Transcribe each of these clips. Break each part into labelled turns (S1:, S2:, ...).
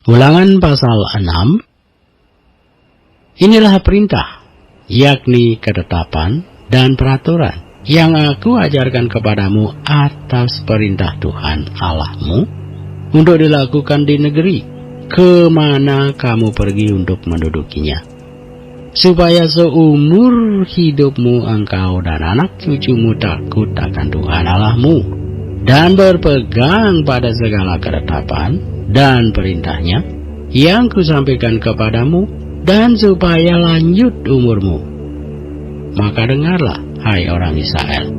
S1: Ulangan pasal 6. Inilah perintah, yakni ketetapan dan peraturan yang aku ajarkan kepadamu atas perintah Tuhan Allahmu untuk dilakukan di negeri kemana kamu pergi untuk mendudukinya, supaya seumur hidupmu engkau dan anak cucumu takut akan Tuhan Allahmu dan berpegang pada segala ketetapan dan perintahnya yang kusampaikan kepadamu, dan supaya lanjut umurmu. Maka dengarlah, hai orang Israel,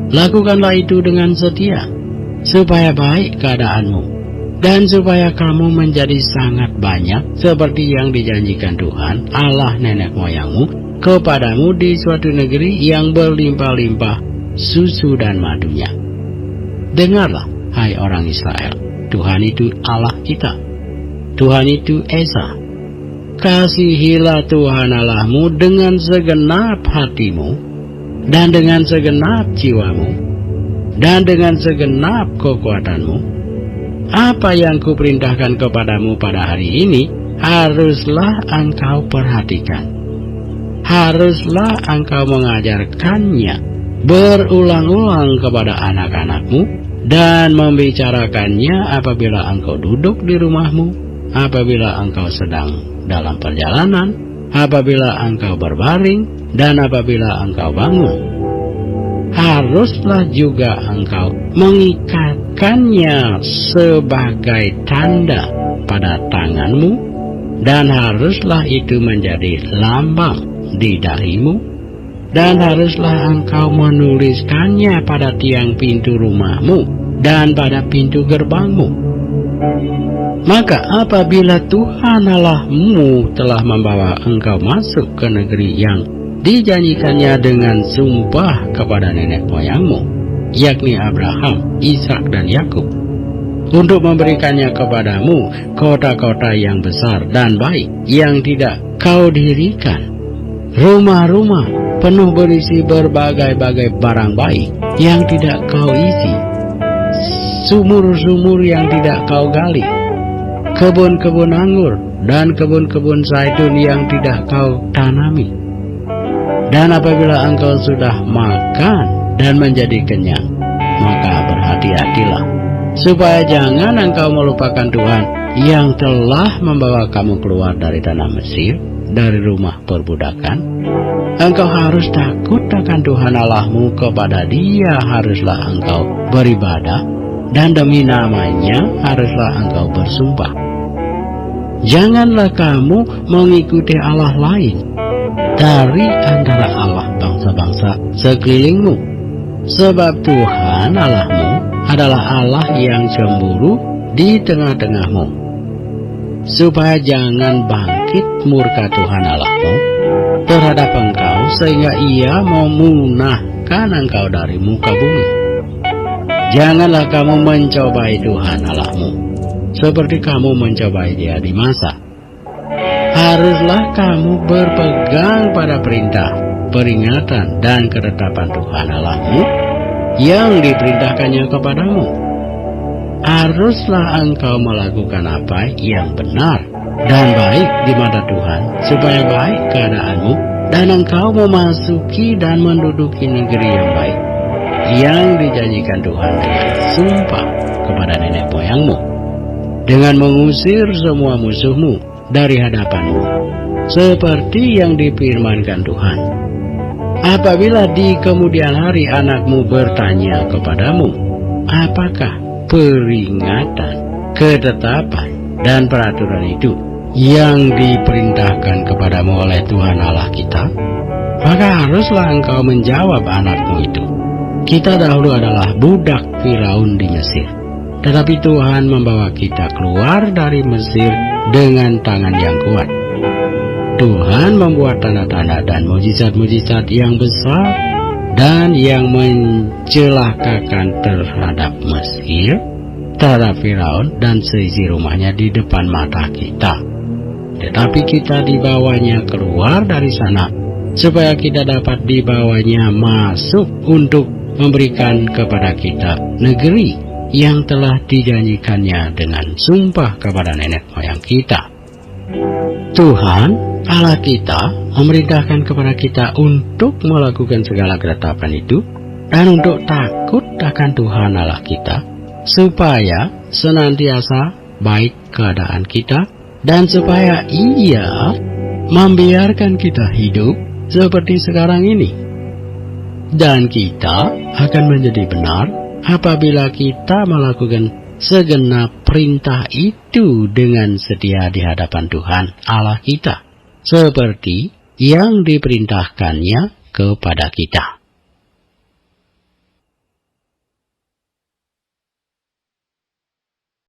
S1: lakukanlah itu dengan setia, supaya baik keadaanmu, dan supaya kamu menjadi sangat banyak, seperti yang dijanjikan Tuhan Allah nenek moyangmu kepadamu di suatu negeri yang berlimpah-limpah susu dan madunya. Dengarlah, hai orang Israel, Tuhan itu Allah kita, Tuhan itu Esa. Kasihilah Tuhan Allahmu dengan segenap hatimu, dan dengan segenap jiwamu, dan dengan segenap kekuatanmu. Apa yang kuperintahkan kepadamu pada hari ini, haruslah engkau perhatikan. Haruslah engkau mengajarkannya berulang-ulang kepada anak-anakmu, dan membicarakannya apabila engkau duduk di rumahmu, apabila engkau sedang dalam perjalanan, apabila engkau berbaring, dan apabila engkau bangun. Haruslah juga engkau mengikatkannya sebagai tanda pada tanganmu, dan haruslah itu menjadi lambang di dahimu, dan haruslah engkau menuliskannya pada tiang pintu rumahmu dan pada pintu gerbangmu. Maka apabila Tuhan Allahmu telah membawa engkau masuk ke negeri yang dijanjikannya dengan sumpah kepada nenek moyangmu, yakni Abraham, Ishak dan Yakub, untuk memberikannya kepadamu kota-kota yang besar dan baik yang tidak kau dirikan, rumah-rumah penuh berisi berbagai-bagai barang baik yang tidak kau isi, sumur-sumur yang tidak kau gali, kebun-kebun anggur dan kebun-kebun zaitun yang tidak kau tanami. Dan apabila engkau sudah makan dan menjadi kenyang, maka berhati-hatilah, supaya jangan engkau melupakan Tuhan yang telah membawa kamu keluar dari tanah Mesir, dari rumah perbudakan. Engkau harus takut akan Tuhan Allahmu, kepada Dia haruslah engkau beribadah, dan demi namanya haruslah engkau bersumpah. Janganlah kamu mengikuti Allah lain dari antara Allah bangsa-bangsa sekelilingmu, sebab Tuhan Allahmu adalah Allah yang cemburu di tengah-tengahmu, supaya jangan bangkit murka Tuhan Allahmu terhadap engkau, sehingga Ia memunahkan engkau dari muka bumi. Janganlah kamu mencobai Tuhan Allahmu seperti kamu mencobai Dia di masa. Haruslah kamu berpegang pada perintah, peringatan, dan ketetapan Tuhan Allahmu yang diperintahkannya kepadamu. Haruslah engkau melakukan apa yang benar dan baik di mata Tuhan, supaya baik keadaanmu, dan engkau memasuki dan menduduki negeri yang baik yang dijanjikan Tuhan dengan sumpah kepada nenek moyangmu, dengan mengusir semua musuhmu dari hadapanmu, seperti yang difirmankan Tuhan. Apabila di kemudian hari anakmu bertanya kepadamu, apakah peringatan, ketetapan, dan peraturan itu yang diperintahkan kepadamu oleh Tuhan Allah kita, maka haruslah engkau menjawab anakmu itu, kita dahulu adalah budak Firaun di Mesir, tetapi Tuhan membawa kita keluar dari Mesir dengan tangan yang kuat. Tuhan membuat tanda-tanda dan mujizat-mujizat yang besar dan yang mencelakakan terhadap Mesir, terhadap Firaun dan seisi rumahnya di depan mata kita. Tetapi kita dibawanya keluar dari sana, supaya kita dapat dibawanya masuk untuk memberikan kepada kita negeri yang telah dijanjikannya dengan sumpah kepada nenek moyang kita. Tuhan Allah kita memerintahkan kepada kita untuk melakukan segala ketetapan itu dan untuk takut akan Tuhan Allah kita, supaya senantiasa baik keadaan kita dan supaya Ia membiarkan kita hidup seperti sekarang ini. Dan kita akan menjadi benar apabila kita melakukan segenap perintah itu dengan setia di hadapan Tuhan Allah kita, seperti yang diperintahkannya kepada kita.